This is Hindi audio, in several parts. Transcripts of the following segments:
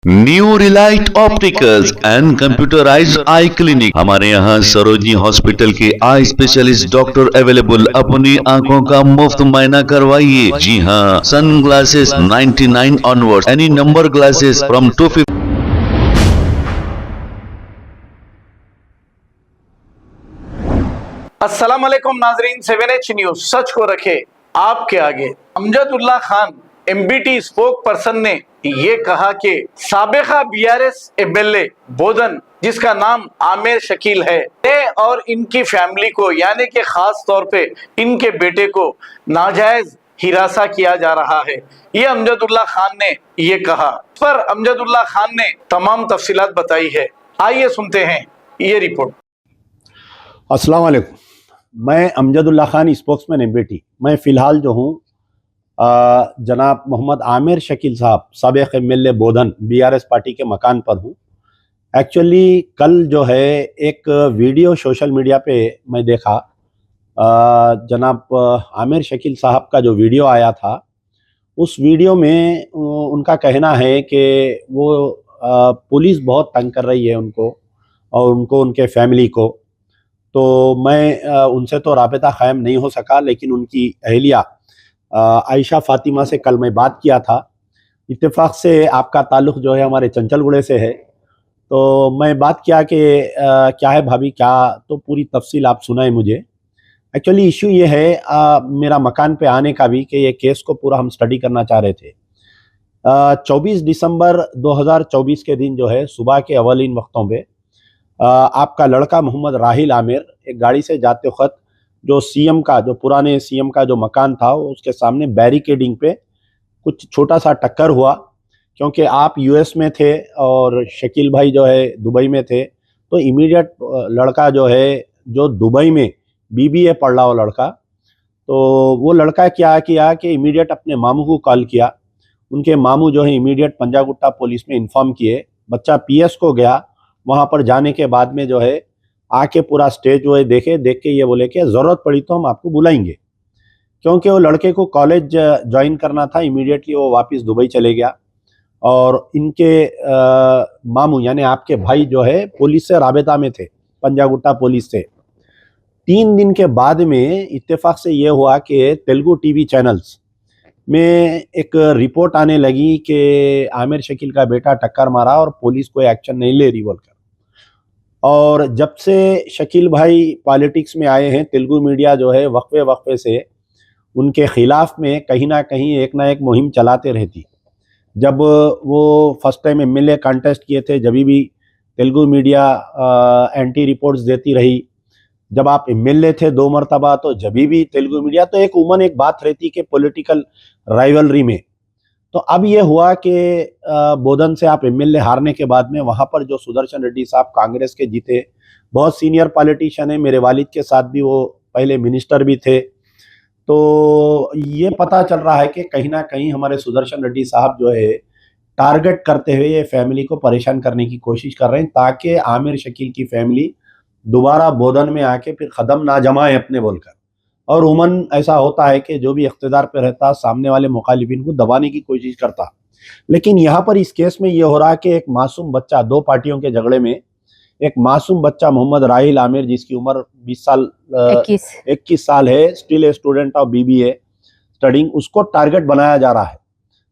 New Relight opticals and computerised I clinic. हमारे यहाँ सरोजनी हॉस्पिटल के आई स्पेशलिस्ट डॉक्टर अवेलेबल। अपनी आंखों का मुफ्त मुआयना करवाइए। जी हाँ, sun glasses 99 onward, any number glasses from 250। अस्सलाम वालेकुम नाजरीन, 7H न्यूज सच को रखे आपके आगे। Amjadullah Khan MBT spoke person ने ये कहा कि साबिका बीआरएस एमएलए बोधन, जिसका नाम आमिर शकील है, और इनकी फैमिली को यानी कि खास तौर पे इनके बेटे को नाजायज हिरासा किया जा रहा है। ये अमजदुल्ला खान ने ये कहा। इस पर अमजदुल्ला खान ने तमाम तफसीलात बताई है। आइए सुनते हैं ये रिपोर्ट। अस्सलाम वालेकुम, मैं अमजदुल्ला खान स्पोक्समैन एमबीटी। मैं फ़िलहाल जो हूँ जनाब मोहम्मद आमिर शकील साहब साबिक एमएलए बोधन बीआरएस पार्टी के मकान पर हूँ। एक्चुअली कल जो है एक वीडियो सोशल मीडिया पे मैं देखा, जनाब आमिर शकील साहब का जो वीडियो आया था, उस वीडियो में उनका कहना है कि वो पुलिस बहुत तंग कर रही है उनको और उनके फैमिली को। तो मैं उनसे तो राबिता क़ायम नहीं हो सका, लेकिन उनकी अहलिया आयशा फ़ातिमा से कल मैं बात किया था। इत्तेफाक से आपका ताल्लुक़ जो है हमारे चंचलगुड़े से है, तो मैं बात किया कि क्या है भाभी, क्या, तो पूरी तफसील आप सुनाए मुझे। एक्चुअली इशू ये है मेरा मकान पे आने का भी, कि ये केस को पूरा हम स्टडी करना चाह रहे थे। 24 दिसंबर 2024 के दिन जो है सुबह के अवलिन वक्तों पे आपका लड़का मोहम्मद राहिल आमिर एक गाड़ी से जाते वक्त जो सीएम का, जो पुराने सीएम का जो मकान था, उसके सामने बैरिकेडिंग पे कुछ छोटा सा टक्कर हुआ। क्योंकि आप यूएस में थे और शकील भाई जो है दुबई में थे, तो इमीडिएट लड़का जो है, जो दुबई में बीबीए पढ़ रहा हो लड़का, तो वो लड़का क्या किया कि इमीडिएट अपने मामू को कॉल किया। उनके मामू जो है इमीडिएट पंजागुट्टा पुलिस में इन्फॉर्म किए। बच्चा पीएस को गया। वहाँ पर जाने के बाद में जो है आके पूरा स्टेज जो है देख के ये बोले कि ज़रूरत पड़ी तो हम आपको बुलाएंगे। क्योंकि वो लड़के को कॉलेज ज्वाइन करना था, इमीडिएटली वो वापस दुबई चले गया। और इनके मामू यानी आपके भाई जो है पुलिस से राबता में थे, पंजागुट्टा पुलिस से। 3 दिन के बाद में इत्तेफाक से ये हुआ कि तेलुगु टीवी चैनल्स में एक रिपोर्ट आने लगी कि आमिर शकील का बेटा टक्कर मारा और पुलिस कोई एक्शन नहीं ले रही बोलकर। और जब से शकील भाई पॉलिटिक्स में आए हैं, तेलुगु मीडिया जो है वक्फे से उनके ख़िलाफ़ में कहीं ना कहीं एक ना एक मुहिम चलाते रहती। जब वो फर्स्ट टाइम एमएलए कॉन्टेस्ट किए थे, जब भी तेलुगु मीडिया एंटी रिपोर्ट्स देती रही। जब आप एमएलए थे 2 मरतबा, तो जब भी तेलुगु मीडिया, तो एक बात रहती कि पॉलिटिकल राइवलरी में। तो अब ये हुआ कि बोधन से आप एमएलए हारने के बाद में वहाँ पर जो सुदर्शन रेड्डी साहब कांग्रेस के जीते, बहुत सीनियर पॉलिटिशियन है, मेरे वालिद के साथ भी वो पहले मिनिस्टर भी थे। तो ये पता चल रहा है कि कहीं ना कहीं हमारे सुदर्शन रेड्डी साहब जो है टारगेट करते हुए ये फैमिली को परेशान करने की कोशिश कर रहे हैं, ताकि आमिर शकील की फैमिली दोबारा बोधन में आके फिर कदम ना जमाए अपने बोलकर। और उमन ऐसा होता है कि जो भी इख्तिदार पे रहता, सामने वाले मुखालिफिन को दबाने की कोशिश करता। लेकिन यहाँ पर इस केस में ये हो रहा है कि एक मासूम बच्चा, 2 पार्टियों के झगड़े में एक मासूम बच्चा मोहम्मद राहिल आमिर, जिसकी उम्र 21 साल है, still a student of BBA studying, उसको टारगेट बनाया जा रहा है।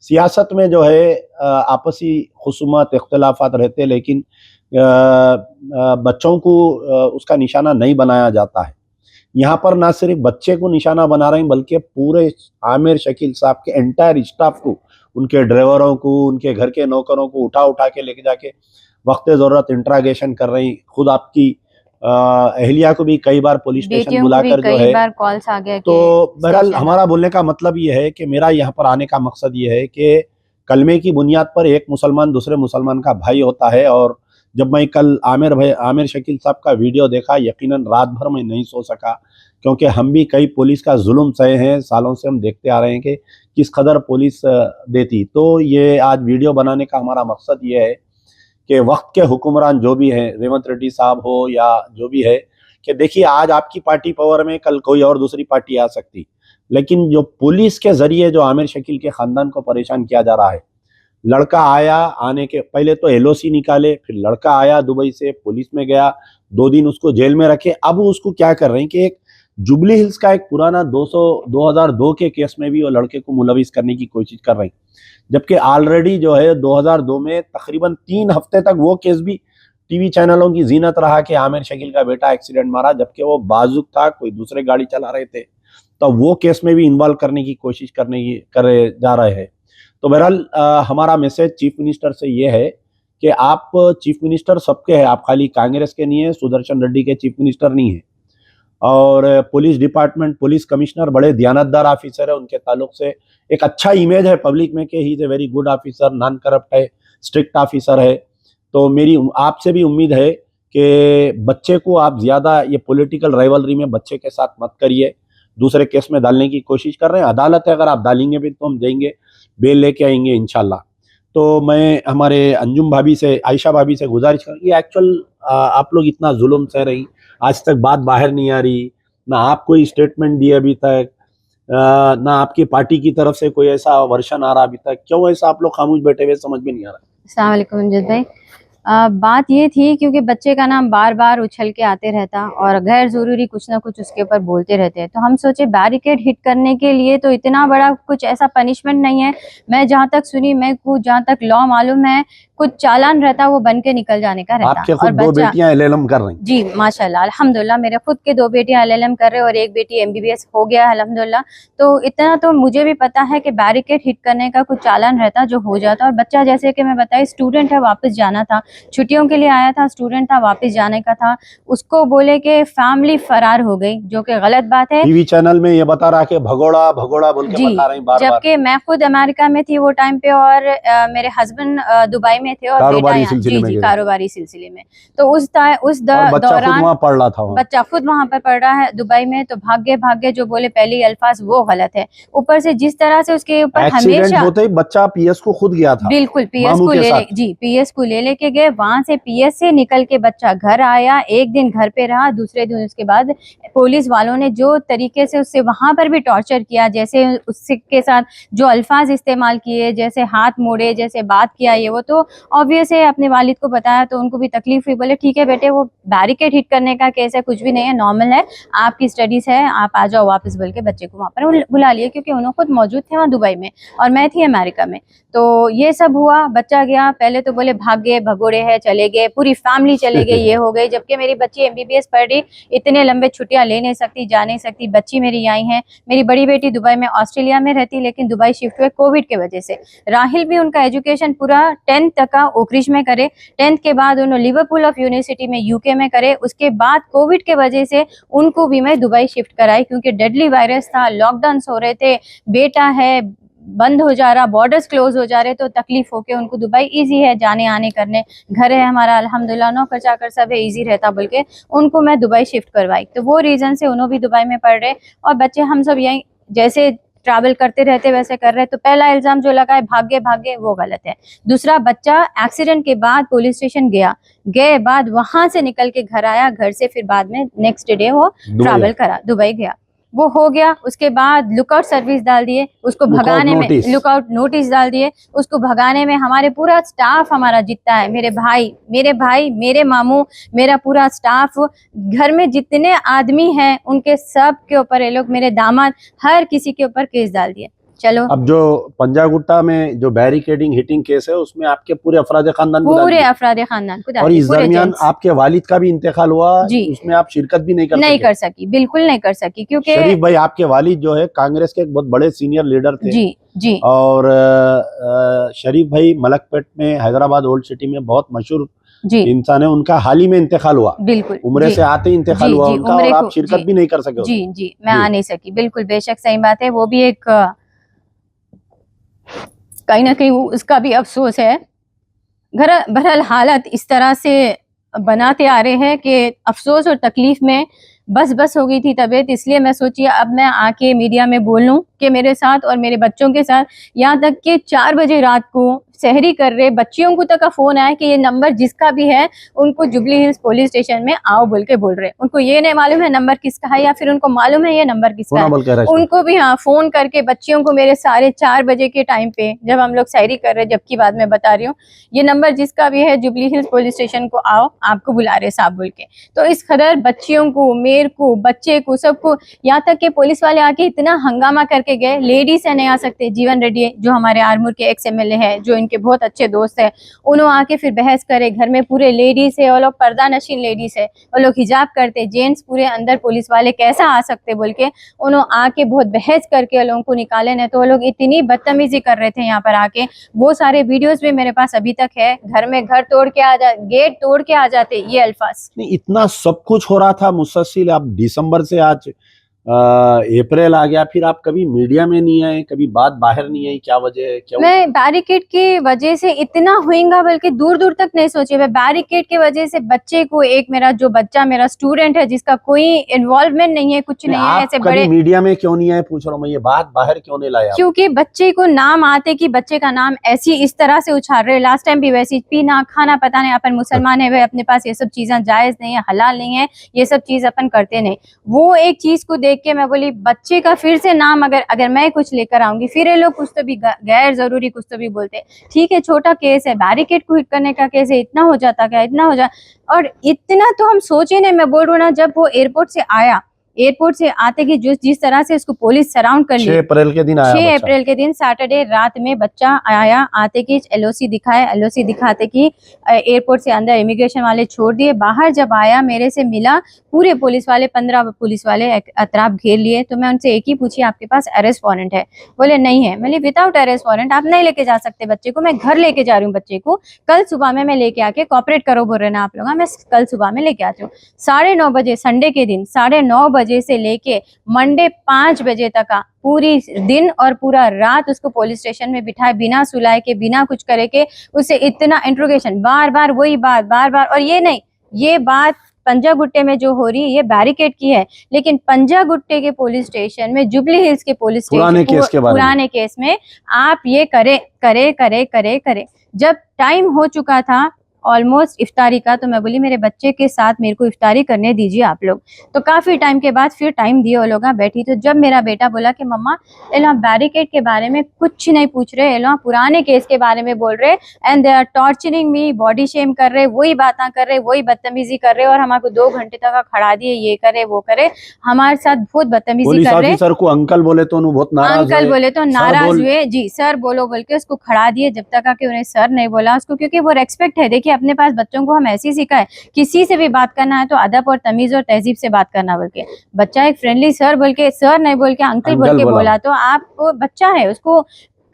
सियासत में जो है आपसी खुसूमत इख्तलाफात रहते, लेकिन बच्चों को उसका निशाना नहीं बनाया जाता है। यहाँ पर ना सिर्फ बच्चे को निशाना बना रहे हैं, बल्कि पूरे आमिर शकील साहब के एंटायर स्टाफ को, उनके ड्राइवरों को, उनके घर के नौकरों को उठा के लेके जाके वक्त ज़रूरत इंट्रागेशन कर रही। खुद आपकी अहलिया को भी कई बार पुलिस स्टेशन बुलाकर जो है कॉल्स आ गया। तो बहरहाल हमारा बोलने का मतलब ये है कि मेरा यहाँ पर आने का मकसद ये है कि कलमे की बुनियाद पर एक मुसलमान दूसरे मुसलमान का भाई होता है। और जब मैं कल आमिर शकील साहब का वीडियो देखा, यकीनन रात भर मैं नहीं सो सका, क्योंकि हम भी कई पुलिस का जुल्म सहे हैं। सालों से हम देखते आ रहे हैं कि किस कदर पुलिस देती। तो ये आज वीडियो बनाने का हमारा मकसद ये है कि वक्त के हुक्मरान जो भी हैं, रेवंत रेड्डी साहब हो या जो भी है, कि देखिए आज आपकी पार्टी पावर में, कल कोई और दूसरी पार्टी आ सकती, लेकिन जो पुलिस के ज़रिए जो आमिर शकील के ख़ानदान को परेशान किया जा रहा है, लड़का आया, आने के पहले तो LOC निकाले, फिर लड़का आया दुबई से, पुलिस में गया, 2 दिन उसको जेल में रखे। अब उसको क्या कर रहे हैं कि एक जुबली हिल्स का एक पुराना 2002 के केस में भी वो लड़के को मुलविस करने की कोशिश कर रहे हैं, जबकि ऑलरेडी जो है 2002 में तकरीबन 3 हफ्ते तक वो केस भी टीवी चैनलों की जीनत रहा कि आमिर शकील का बेटा एक्सीडेंट मारा, जबकि वो बाजुक था, कोई दूसरे गाड़ी चला रहे थे, तो वो केस में भी इन्वॉल्व करने की कोशिश करे जा रहे हैं। तो बहरहाल हमारा मैसेज चीफ मिनिस्टर से ये है कि आप चीफ मिनिस्टर सबके हैं, आप खाली कांग्रेस के नहीं है, सुदर्शन रेड्डी के चीफ मिनिस्टर नहीं है। और पुलिस डिपार्टमेंट, पुलिस कमिश्नर बड़े दयानतदार ऑफिसर है, उनके ताल्लुक से एक अच्छा इमेज है पब्लिक में कि he is a very good officer, non corrupt है, स्ट्रिक्ट ऑफिसर है। तो मेरी आपसे भी उम्मीद है कि बच्चे को आप ज़्यादा ये पॉलिटिकल राइवलरी में बच्चे के साथ मत करिए, दूसरे केस में डालने की कोशिश कर रहे हैं, अदालत है, अगर आप डालेंगे भी तो हम देंगे, बेल लेके आएंगे इंशाल्लाह। तो मैं हमारे अंजुम भाभी से, आयशा भाभी से गुजारिश करूँगी, एक्चुअल आप लोग इतना जुल्म सह रही, आज तक बात बाहर नहीं आ रही, ना आप कोई स्टेटमेंट दिए अभी तक, ना आपकी पार्टी की तरफ से कोई ऐसा वर्षन आ रहा अभी तक, क्यों ऐसा आप लोग खामोश बैठे हुए, समझ में नहीं आ रहा। अस्सलाम वालेकुम अमजद भाई। बात ये थी क्योंकि बच्चे का नाम बार बार उछल के आते रहता और गैर ज़रूरी कुछ ना कुछ उसके ऊपर बोलते रहते, तो हम सोचे बैरिकेड हिट करने के लिए तो इतना बड़ा कुछ ऐसा पनिशमेंट नहीं है। मैं जहाँ तक सुनी, मैं को जहाँ तक लॉ मालूम है, कुछ चालान रहता वो बन के निकल जाने का रहता। आपके खुद और 2 बेटियां LLM कर रही? जी माशाल्लाह अल्हम्दुलिल्लाह, मेरे खुद के 2 बेटियां LLM कर रहे और एक बेटी MBBS हो गया अल्हम्दुलिल्लाह। तो इतना तो मुझे भी पता है कि बैरिकेड हिट करने का कुछ चालान रहता जो हो जाता। और बच्चा, जैसे कि मैं बताई, स्टूडेंट है, वापस जाना था, छुट्टियों के लिए आया था, स्टूडेंट था, वापस जाने का था, उसको बोले कि फैमिली फरार हो गई, जो कि गलत बात है। टीवी चैनल में ये बता रहा कि भगोड़ा भगोड़ा बोल के बता रहे हैं बार-बार, जबकि मैं खुद अमेरिका में थी वो टाइम पे और मेरे हस्बैंड दुबई में थे और कारोबारी बेटा सिलसिले में, कारोबारी सिलसिले में। तो उस दौरान वहाँ पढ़ रहा था, बच्चा खुद वहाँ पर पढ़ रहा है दुबई में। तो भाग्य जो बोले पहले अल्फाज वो गलत है, ऊपर से जिस तरह से उसके ऊपर हमेशा होते ही बच्चा PS को खुद गया था, बिल्कुल PS को ले लेके गए, वहां से PS से निकल के बच्चा घर आया, एक दिन घर पे रहा, दूसरे दिन उसके बाद पुलिस वालों ने जो तरीके से उससे वहां पर भी टॉर्चर किया, जैसे उसके साथ जो अल्फाज इस्तेमाल किए, जैसे हाथ मोड़े, जैसे बात किया, ये वो तो ऑब्वियस है। अपने वालिद को बताया तो उनको भी तकलीफ हुई, बोले ठीक है बेटे, वो बैरिकेड हिट करने का केस है, कुछ भी नहीं है, नॉर्मल है, आपकी स्टडीज है, आप आ जाओ वापस, बोल के बच्चे को वहां पर बुला लिए, क्योंकि उन्होंने खुद मौजूद थे वहाँ दुबई में और मैं थी अमेरिका में। तो ये सब हुआ, बच्चा गया, पहले तो बोले भाग गए, भगोड़े हैं, चले गए, पूरी फैमिली चले गए, ये हो गई, जबकि मेरी बच्ची MBBS पढ़ रही, इतने लंबे छुट्टियां ले नहीं सकती, जा नहीं सकती, बच्ची मेरी आई है। मेरी बड़ी बेटी दुबई में, ऑस्ट्रेलिया में रहती, लेकिन दुबई शिफ्ट हुए कोविड के वजह से। राहिल भी उनका एजुकेशन पूरा 10th तक का ओकरिज में करे, 10th के बाद उन्होंने लिवरपूल ऑफ यूनिवर्सिटी में UK में करे, उसके बाद कोविड के वजह से उनको भी मैं दुबई शिफ्ट कराई, क्योंकि डेडली वायरस था, लॉकडाउन हो रहे थे, बेटा है, बंद हो जा रहा, बॉर्डर्स क्लोज हो जा रहे, तो तकलीफ होके उनको दुबई इजी है जाने आने करने, घर है हमारा अल्हम्दुलिल्लाह, नौकर चाकर सब है, इजी रहता, बोल के उनको मैं दुबई शिफ्ट करवाई। तो वो रीजन से उन्होंने भी दुबई में पढ़ रहे और बच्चे हम सब यहीं जैसे ट्रैवल करते रहते वैसे कर रहे। तो पहला इल्जाम जो लगा है भाग्य वो गलत है। दूसरा, बच्चा एक्सीडेंट के बाद पुलिस स्टेशन गए बाद वहां से निकल के घर आया, घर से फिर बाद में नेक्स्ट डे वो ट्रैवल करा, दुबई गया, वो हो गया। उसके बाद लुकआउट सर्विस डाल दिए, उसको भगाने में लुकआउट नोटिस डाल दिए, उसको भगाने में हमारे पूरा स्टाफ हमारा जितना है, मेरे भाई, मेरे मामू, मेरा पूरा स्टाफ, घर में जितने आदमी हैं उनके सब के ऊपर ये लोग, मेरे दामाद, हर किसी के ऊपर केस डाल दिए। चलो, अब जो पंजागुट्टा में जो बैरिकेडिंग हिटिंग केस है उसमें आपके पूरे अफराद खानदान को और इस दरमियान आपके वालिद का भी इंतकाल हुआ, उसमें आप शिरकत भी नहीं कर सकी, बिल्कुल नहीं कर सकी, क्योंकि शरीफ भाई आपके वालिद जो है कांग्रेस के एक बहुत बड़े सीनियर लीडर थे। जी। और शरीफ भाई मलकपेट में, हैदराबाद ओल्ड सिटी में बहुत मशहूर इंसान है, उनका हाल ही में इंतकाल हुआ, बिल्कुल उम्र से आते ही इंतकाल हुआ उनका, और आप शिरकत भी नहीं कर सके। जी, मैं आ नहीं सकी, बिल्कुल बेशक सही बात है, वो भी एक कहीं ना कहीं उसका भी अफसोस है। बहरहाल हालत इस तरह से बनाते आ रहे हैं कि अफसोस और तकलीफ में बस हो गई थी तबीयत, इसलिए मैं सोची अब मैं आके मीडिया में बोल लूं कि मेरे साथ और मेरे बच्चों के साथ, यहाँ तक कि 4 बजे रात को सहरी कर रहे बच्चियों को तक का फोन आया कि ये नंबर जिसका भी है उनको जुबली हिल्स पुलिस स्टेशन में आओ बोल के बोल रहे। उनको ये नहीं मालूम है नंबर किसका है या फिर उनको मालूम है ये नंबर किसका है। उनको भी हाँ फोन करके बच्चियों को मेरे 4:30 बजे के टाइम पे जब हम लोग सहरी कर रहे, जबकि बाद में बता रही हूँ, ये नंबर जिसका भी है जुबली हिल्स पुलिस स्टेशन को आओ, आपको बुला रहे साहब बोल के। तो इस कदर बच्चियों को, मेरे को, बच्चे को, सबको, यहाँ तक के पुलिस वाले आके इतना हंगामा करके गए। लेडीज है नहीं आ सकते, जीवन रेड्डी जो हमारे आरमूर के एक्स MLA है, जो इनके बहुत अच्छे दोस्त है, उन्होंने आके फिर बहस करे। घर में पूरे लेडीज है, वो लोग पर्दा नशीन लेडीज है, वो लोग हिजाब करते, जेंट्स पूरे अंदर, पुलिस वाले कैसा आ सकते बोल के उन्होंने आके बहुत बहस करके लोगों को निकाले। नहीं तो वो लोग इतनी बदतमीजी कर रहे थे यहाँ पर आके। वो सारे वीडियोस भी मेरे पास अभी तक है। घर में घर तोड़ के आ जा, गेट तोड़ के आ जाते, ये अल्फाज। नहीं, इतना सब कुछ हो रहा था मुसलसिल, आप दिसंबर से आज अप्रैल आ गया, फिर आप कभी मीडिया में नहीं आए, कभी बात बाहर नहीं आई, क्या वजह है? क्या मैं बैरिकेड की वजह से इतना होएगा बल्कि दूर दूर तक नहीं सोची। मैं बैरिकेड की वजह से बच्चे को, एक मेरा जो बच्चा मेरा स्टूडेंट है जिसका कोई इन्वॉल्वमेंट नहीं है, कुछ नहीं है, ऐसे बड़े मीडिया में क्यों नहीं आए पूछ रहा हूँ मैं, ये बात बाहर क्यों नहीं लाया? क्योंकि बच्चे को नाम आते कि बच्चे का नाम ऐसी इस तरह से उछाल रहे। लास्ट टाइम भी वैसी, पीना खाना पता नहीं, अपन मुसलमान है, वे अपने पास ये सब चीजें जायज नहीं है, हलाल नहीं है, ये सब चीज अपन करते नहीं। वो एक चीज को देख के मैं बोली बच्चे का फिर से नाम अगर मैं कुछ लेकर आऊंगी, फिर ये लोग कुछ तो भी गैर जरूरी कुछ तो भी बोलते। ठीक है, छोटा केस है, बैरिकेड को हिट करने का केस है, इतना हो जाता क्या, इतना हो जा, और इतना तो हम सोचे नहीं। मैं बोल रहा हूँ ना, जब वो एयरपोर्ट से आया, एयरपोर्ट से आते कि जिस तरह से उसको पुलिस सराउंड कर ली, 6 अप्रैल के दिन आया, 6 अप्रैल के दिन सैटरडे रात में बच्चा आया। आते कि LOC दिखाए, LOC दिखाते कि एयरपोर्ट से अंदर इमिग्रेशन वाले छोड़ दिए। बाहर जब आया, मेरे से मिला, पूरे पुलिस वाले 15 पुलिस वाले अतराफ घेर लिए। तो मैं उनसे एक ही पूछी, आपके पास अरेस्ट वारंट है? बोले नहीं है। मैंने विदाउट अरेस्ट वारंट आप नहीं लेके जा सकते बच्चे को, मैं घर लेके जा रही हूँ बच्चे को, कल सुबह में मैं लेके आके कॉपरेट करो बोल रहे ना आप लोग, मैं कल सुबह में लेके आती हूँ। 9:30 बजे संडे के दिन 9:30 बजे से लेके मंडे 5 बजे तक का पूरी दिन और पूरा रात उसको पुलिस स्टेशन में बिठाए, बिना सुलाए के, बिना कुछ करे के, उससे इतना इंट्रोगेशन, बार बार वही बात, बार बार। और ये नहीं, ये बात पंजागुट्टे में जो हो रही है ये बैरिकेड की है, लेकिन पंजागुट्टे के पुलिस स्टेशन में, जुबली हिल्स के पुलिस स्टेशन पुराने केस में आप ये करे। जब टाइम हो चुका था ऑलमोस्ट इफ्तारी का, तो मैं बोली मेरे बच्चे के साथ मेरे को इफ्तारी करने दीजिए आप लोग। तो काफी टाइम के बाद फिर टाइम दिए वो लोग, बैठी। तो जब मेरा बेटा बोला कि मम्मा एलो बैरिकेड के बारे में कुछ नहीं पूछ रहे, एलो पुराने केस के बारे में बोल रहे, and they are torturing me, body shame कर रहे, वही बातें कर रहे, वही बदतमीजी कर रहे, और हमारे 2 घंटे तक खड़ा दिए, ये करे वो करे, हमारे साथ बहुत बदतमीजी कर रहे। सर को अंकल बोले तो बहुत नाराज, अंकल बोले तो नाराज हुए, जी सर बोलो बोल के उसको खड़ा दिए। जब तक आके उन्हें सर नहीं बोला उसको, क्योंकि वो रेस्पेक्ट है। देखिए अपने पास बच्चों को हम ऐसे ही सिखाए, किसी से भी बात करना है तो अदब और तमीज और तहजीब से बात करना बोल के। बच्चा एक फ्रेंडली सर बोल के, सर नहीं बोल के अंकल बोल के बोला, तो आप बच्चा है, उसको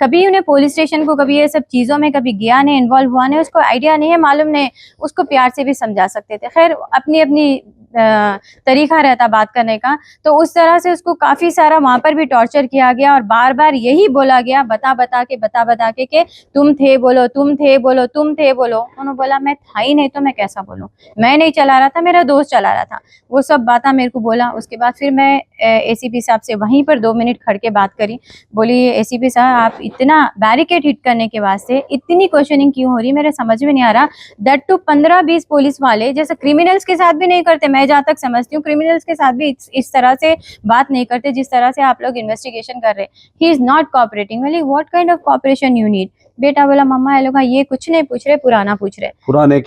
कभी उन्हें पुलिस स्टेशन को कभी ये सब चीजों में कभी गया नहीं, इन्वॉल्व हुआ नहीं, उसको आइडिया नहीं है, मालूम नहीं, उसको प्यार से भी समझा सकते थे। खैर अपनी अपनी तरीका रहता बात करने का। तो उस तरह से उसको काफी सारा वहां पर भी टॉर्चर किया गया, और बार बार यही बोला गया, बता बता के कि तुम थे बोलो, तुम थे बोलो, तुम थे बोलो। उन्होंने बोला मैं था ही नहीं तो मैं कैसा बोलूं, मैं नहीं चला रहा था, मेरा दोस्त चला रहा था। वो सब बातें मेरे को बोला। उसके बाद फिर मैं ACP साहब से वहीं पर 2 मिनट खड़ के बात करी। बोली ACP साहब आप इतना बैरिकेड हिट करने के वास्ते इतनी क्वेश्चनिंग क्यों हो रही, मेरे समझ में नहीं आ रहा। दैट टू 15-20 पुलिस वाले, जैसे क्रिमिनल्स के साथ भी नहीं करते, मैं जहाँ तक समझती हूँ क्रिमिनल्स के साथ भी इस तरह से बात नहीं करते जिस तरह से आप लोग इन्वेस्टिगेशन कर रहे। He is not cooperating. बोली what kind of cooperation you need? बेटा बोला मम्मा ये लोग ये कुछ नहीं पूछ रहे, पुराना पूछ रहे, पुराने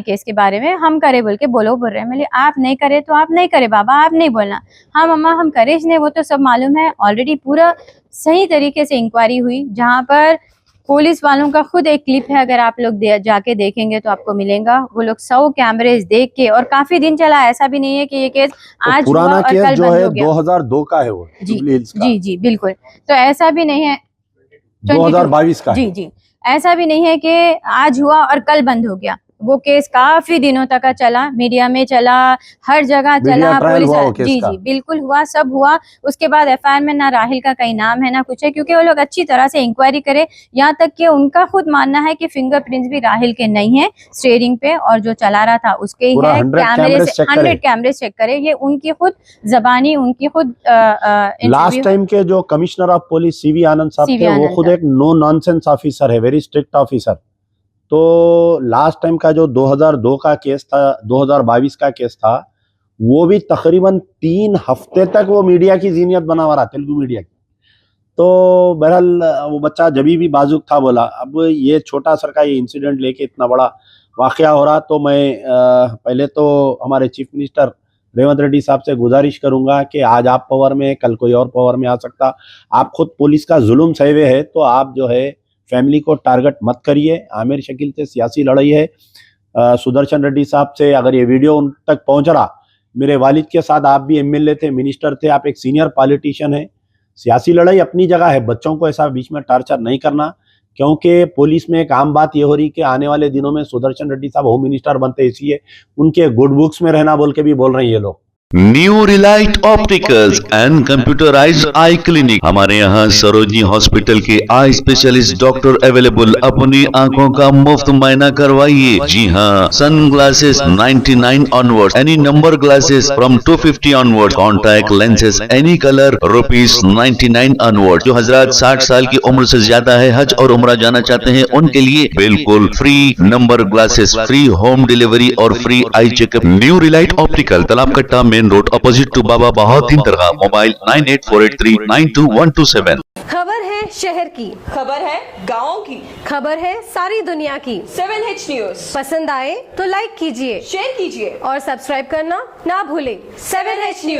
केस के बारे में हम करे बोल के बोल रहे हैं। बोले आप नहीं करे तो आप नहीं करे बाबा, आप नहीं बोलना। हाँ मम्मा हम करे नहीं, वो तो सब मालूम है ऑलरेडी, पूरा सही तरीके से इंक्वायरी हुई, जहाँ पर पुलिस वालों का खुद एक क्लिप है, अगर आप लोग जाके देखेंगे तो आपको मिलेगा। वो लोग 100 कैमरेज देख के, और काफी दिन चला, ऐसा भी नहीं है कि ये केस आज हुआ और कल बंद हो गया। 2002 का है वो, जी बिल्कुल। तो ऐसा भी नहीं है 2022 का, जी ऐसा भी नहीं है कि आज हुआ और कल बंद हो गया। वो केस काफी दिनों तक चला, मीडिया में चला, हर जगह मीडिया चला, ट्रायल पुलिस हुआ वो केस जी का? जी बिल्कुल हुआ, सब हुआ। उसके बाद एफआईआर में ना राहिल का कहीं नाम है ना कुछ है, क्योंकि वो लोग अच्छी तरह से इंक्वायरी करे। यहाँ तक कि उनका खुद मानना है कि फिंगरप्रिंट्स भी राहिल के नहीं है स्टीयरिंग पे, और जो चला रहा था उसके ही पूरा है। 100 कैमरे कैमरे से चेक करे। 100 कैमरे चेक करे, ये उनकी खुद जबानी, उनकी खुद लास्ट टाइम के जो कमिश्नर ऑफ पुलिस सीवी आनंद साहब CV थे, वो आनंद खुद साहब। एक नो नॉनसेंस ऑफिसर है, वेरी स्ट्रिक्ट ऑफिसर। तो लास्ट टाइम का जो 2002 का केस था, 2022 का केस था, वो भी तकरीबन 3 हफ्ते तक वो मीडिया की जीनियत बना हुआ रहा, तेलुगु मीडिया की। तो बहरहाल वो बच्चा जभी भी बाजुक था बोला। अब ये छोटा सर का ये इंसिडेंट लेके इतना बड़ा वाकया हो रहा, तो मैं पहले तो हमारे चीफ मिनिस्टर रेवंत रेड्डी साहब से गुजारिश करूंगा कि आज आप पावर में, कल कोई और पावर में आ सकता। आप खुद पुलिस का जुल्म सहे हुए है, तो आप जो है फैमिली को टारगेट मत करिए। आमिर शकील से सियासी लड़ाई है। सुदर्शन रेड्डी साहब से अगर ये वीडियो उन तक पहुंच रहा, मेरे वालिद के साथ आप भी एमएलए थे, मिनिस्टर थे, आप एक सीनियर पॉलिटिशियन है। सियासी लड़ाई अपनी जगह है, बच्चों को ऐसा बीच में टार्चर नहीं करना, क्योंकि पुलिस में एक आम बात ये हो रही कि आने वाले दिनों में सुदर्शन रेड्डी साहब होम मिनिस्टर बनते, इसलिए उनके गुड बुक्स में रहना बोल के भी बोल रहे हैं ये लोग। New Relight opticals and computerised I clinic. हमारे यहाँ सरोजनी हॉस्पिटल के आई स्पेशलिस्ट डॉक्टर अवेलेबल। अपनी आंखों का मुफ्त मुआयना करवाइए। जी हाँ, sun glasses 99 onward, any number glasses from 250 onward, contact lenses any colour ₹99 onward. जो हजरात 60 साल की उम्र से ज्यादा है, हज और उम्रा जाना चाहते हैं, उनके लिए बिल्कुल free number glasses, free home delivery और free eye checkup. New Relight optical, Talab Katta, main road, opposite to Baba Bahauddin दरगाह। मोबाइल 9848392127। खबर है शहर की, खबर है गाँव की, खबर है सारी दुनिया की। 7H न्यूज पसंद आए तो लाइक कीजिए, शेयर कीजिए और सब्सक्राइब करना ना भूलें। 7H news.